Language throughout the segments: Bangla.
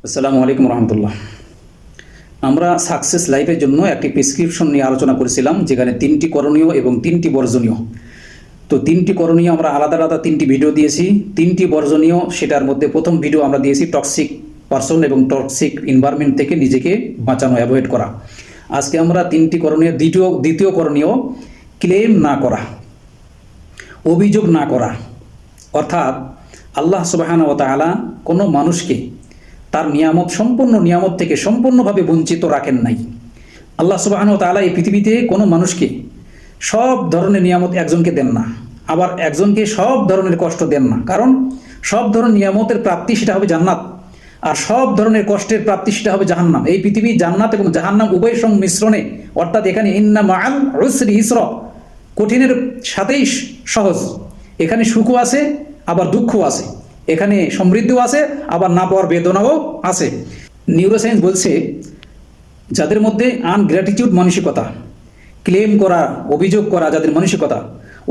আসসালামু আলাইকুম রহমতুল্লাহ। আমরা সাকসেস লাইফের জন্য একটি প্রেসক্রিপশন নিয়ে আলোচনা করেছিলাম, যেখানে 3টি করণীয় এবং 3টি বর্জনীয়। তো 3টি করণীয় আমরা আলাদা আলাদা 3টি ভিডিও দিয়েছি। 3টি বর্জনীয়, সেটার মধ্যে প্রথম ভিডিও আমরা দিয়েছি টক্সিক পারসন এবং টক্সিক এনভায়রনমেন্ট থেকে নিজেকে বাঁচানো, অ্যাভয়েড করা। আজকে আমরা 3টি করণীয়, দ্বিতীয় করণীয় ক্লেম না করা, অভিযোগ না করা। অর্থাৎ আল্লাহ সুবহানাহু ওয়া তাআলা কোনো মানুষকে তার নিয়ামত, সম্পূর্ণ নিয়ামত থেকে সম্পূর্ণভাবে বঞ্চিত রাখেন নাই। আল্লাহ সুবহানাহু ওয়া তাআলা এই পৃথিবীতে কোনো মানুষকে সব ধরনের নিয়ামত একজনকে দেন না, আবার একজনকে সব ধরনের কষ্ট দেন না। কারণ সব ধরনের নিয়ামতের প্রাপ্তি সেটা হবে জান্নাত, আর সব ধরনের কষ্টের প্রাপ্তি সেটা হবে জাহান্নাম। এই পৃথিবী জান্নাত এবং জাহান্নাম উভয় সংমিশ্রণে, অর্থাৎ এখানে ইন্না মাআল উসরি ইসরা, কঠিনের সাথেই সহজ। এখানে সুখও আছে, আবার দুঃখও আছে। এখানে সমৃদ্ধিও আছে, আবার না পাওয়ার বেদনাও আছে। নিউরোসায়েন্স বলছে, যাদের মধ্যে আনগ্র্যাটিটিউড মানসিকতা, ক্লেম করা, অভিযোগ করা যাদের মানসিকতা,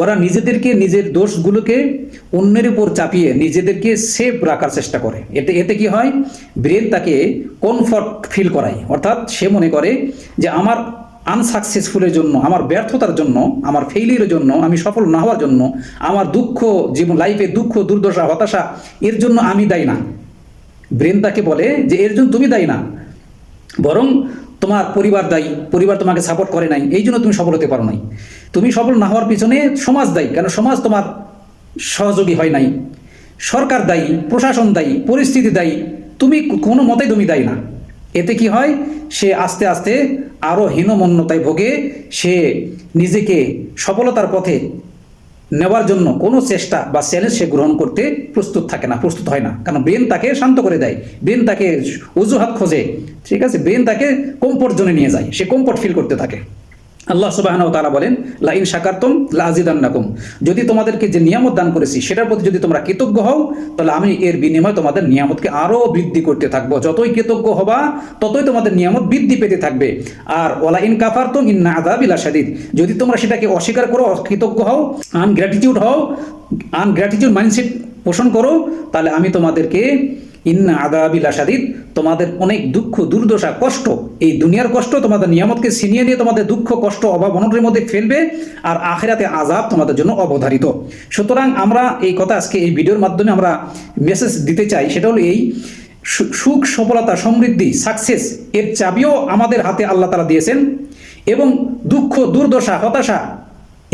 ওরা নিজেদেরকে, নিজের দোষগুলোকে অন্যের উপর চাপিয়ে নিজেদেরকে সেফ রাখার চেষ্টা করে। এতে কি হয়, ব্রেন তাকে কমফর্ট ফিল করায়। অর্থাৎ সে মনে করে যে আমার আনসাকসেসফুলের জন্য, আমার ব্যর্থতার জন্য, আমার ফেইলিয়ারের জন্য, আমি সফল না হওয়ার জন্য, আমার দুঃখ, জীবন লাইফে দুঃখ, দুর্দশা, হতাশা, এর জন্য আমি দায়ী না। ব্রেন তাকে বলে যে এর জন্য তুমি দায়ী না, বরং তোমার পরিবার দায়ী। পরিবার তোমাকে সাপোর্ট করে নাই, এই জন্য তুমি সফল হতে পারো নাই। তুমি সফল না হওয়ার পিছনে সমাজ দায়ী, কেন সমাজ তোমার সহযোগী হয় নাই। সরকার দায়ী, প্রশাসন দায়ী, পরিস্থিতি দায়ী, তুমি কোনো মতেই তুমি দায়ী না। এতে কি হয়, সে আস্তে আস্তে আরও হীনমন্যতায় ভোগে। সে নিজেকে সফলতার পথে নেওয়ার জন্য কোনো চেষ্টা বা চ্যালেঞ্জ সে গ্রহণ করতে প্রস্তুত থাকে না, প্রস্তুত হয় না। কারণ ব্রেন তাকে শান্ত করে দেয়, ব্রেন তাকে অজুহাত খোঁজে, ঠিক আছে, ব্রেন তাকে কমফোর্ট জোনে নিয়ে যায়, সে কমফোর্ট ফিল করতে থাকে। আল্লাহ সুবহানাহু ওয়া তাআলা বলেন, লা ইন শাকারতুম লা আযিদান্নাকুম, যদি তোমাদেরকে যে নিয়ামত দান করেছি সেটার প্রতি যদি তোমরা কৃতজ্ঞ হও, তাহলে আমি এর বিনিময়ে তোমাদের নিয়ামতকে আরও বৃদ্ধি করতে থাকবো। যতই কৃতজ্ঞ হবা, ততই তোমাদের নিয়ামত বৃদ্ধি পেতে থাকবে। আর ওয়ালা ইন কাফারতুম ইন্না আযাবি লাশাদীদ, যদি তোমরা সেটাকে অস্বীকার করো, অকৃতজ্ঞ হও, আনগ্র্যাটিটিউড মাইন্ডসেট পোষণ করো, তাহলে আমি তোমাদেরকে ইন্না আযাবি লাশাদীদ, তোমাদের অনেক দুঃখ, দুর্দশা, কষ্ট, এই দুনিয়ার কষ্ট তোমাদের নিয়ামতকে ছিনিয়ে নিয়ে তোমাদের দুঃখ, কষ্ট, অভাব, অনটনের মধ্যে ফেলবে, আর আখিরাতে আযাব তোমাদের জন্য অবধারিত। সুতরাং আমরা এই কথা আজকে এই ভিডিওর মাধ্যমে আমরা মেসেজ দিতে চাই, সেটা হলো এই, সুখ, সফলতা, সমৃদ্ধি, সাকসেস এর চাবিও আমাদের হাতে আল্লাহ তাআলা দিয়েছেন, এবং দুঃখ, দুর্দশা, হতাশা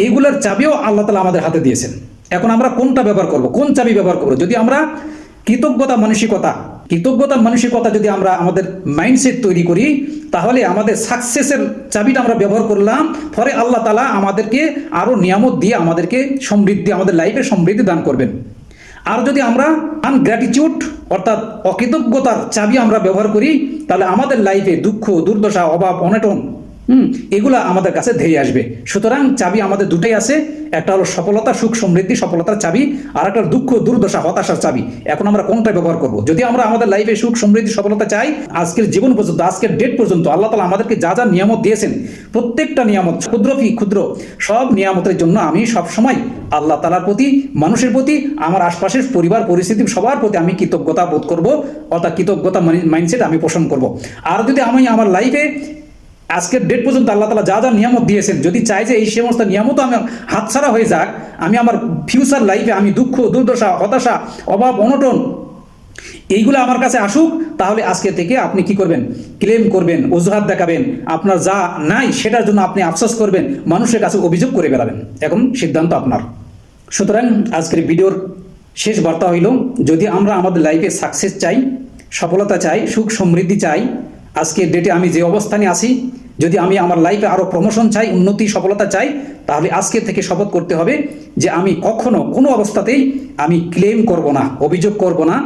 এইগুলোর চাবিও আল্লাহ তাআলা আমাদের হাতে দিয়েছেন। এখন আমরা কোনটা ব্যবহার করব, কোন চাবি ব্যবহার করব? যদি আমরা কৃতজ্ঞতা মানসিকতা যদি আমরা আমাদের মাইন্ডসেট তৈরি করি, তাহলে আমাদের সাকসেসের চাবিটা আমরা ব্যবহার করলাম, পরে আল্লাহ তাআলা আমাদেরকে আরও নিয়ামত দিয়ে আমাদেরকে সমৃদ্ধি, আমাদের লাইফে সমৃদ্ধি দান করবেন। আর যদি আমরা আনগ্র্যাটিটিউড অর্থাৎ অকৃতজ্ঞতার চাবি আমরা ব্যবহার করি, তাহলে আমাদের লাইফে দুঃখ, দুর্দশা, অভাব, অনটন এগুলা আমাদের কাছে ধেয়ে আসবে। সুতরাং চাবি আমাদের দুটাই আছে, একটা হলো সফলতা, সুখ, সমৃদ্ধি, সফলতার চাবি, আর একটা দুঃখ, দুর্দশা, হতাশার চাবি। এখন আমরা কোনটা ব্যবহার করব? যদি আমরা আমাদের লাইফে সুখ, সমৃদ্ধি, সফলতা চাই, আজকের জীবন পর্যন্ত, আজকের ডেট পর্যন্ত আল্লাহ তাআলা আমাদেরকে যা যা নিয়ামত দিয়েছেন, প্রত্যেকটা নিয়ামত, ক্ষুদ্র সব নিয়ামতের জন্য আমি সবসময় আল্লাহ তাআলার প্রতি, মানুষের প্রতি, আমার আশপাশের পরিবার, পরিস্থিতি, সবার প্রতি আমি কৃতজ্ঞতা বোধ করব, অর্থাৎ কৃতজ্ঞতা মাইন্ডসেট আমি পোষণ করব। আর যদি আমি আমার লাইফে আজকের ডেট পর্যন্ত আল্লাহ তাআলা যা যা নিয়ামত দিয়েছেন, যদি চাই যে এই সমস্ত নিয়ামত আমার হাতছাড়া হয়ে যাক, আমি আমার ফিউচার লাইফে আমি দুঃখ, দুর্দশা, হতাশা, অভাব, অনটন এইগুলো আমার কাছে আসুক, তাহলে আজকে থেকে আপনি কি করবেন? ক্লেম করবেন, অজুহাত দেখাবেন, আপনার যা নাই সেটার জন্য আপনি আফসোস করবেন, মানুষের কাছে অভিযোগ করে বেড়াবেন। এখন সিদ্ধান্ত আপনার। সুতরাং আজকের ভিডিওর শেষ বার্তা হইল, যদি আমরা আমাদের লাইফে সাকসেস চাই, সফলতা চাই, সুখ, সমৃদ্ধি চাই, আজকের ডেটে আমি যে অবস্থানে আছি, যদি আমি আমার লাইফে আরও প্রমোশন চাই, উন্নতি, সফলতা চাই, তাহলে আজকে থেকে শপথ করতে হবে যে আমি কখনো, কোনো অবস্থাতেই আমি ক্লেম করব না, অভিযোগ করব না।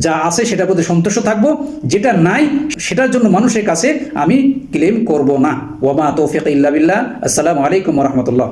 যা আছে সেটার প্রতি সন্তুষ্ট থাকবো, যেটা নাই সেটার জন্য মানুষের কাছে আমি ক্লেম করব না। ওয়া মা তৌফিক ইল্লা বিল্লাহ। আসসালামু আলাইকুম ওয়া রাহমাতুল্লাহ।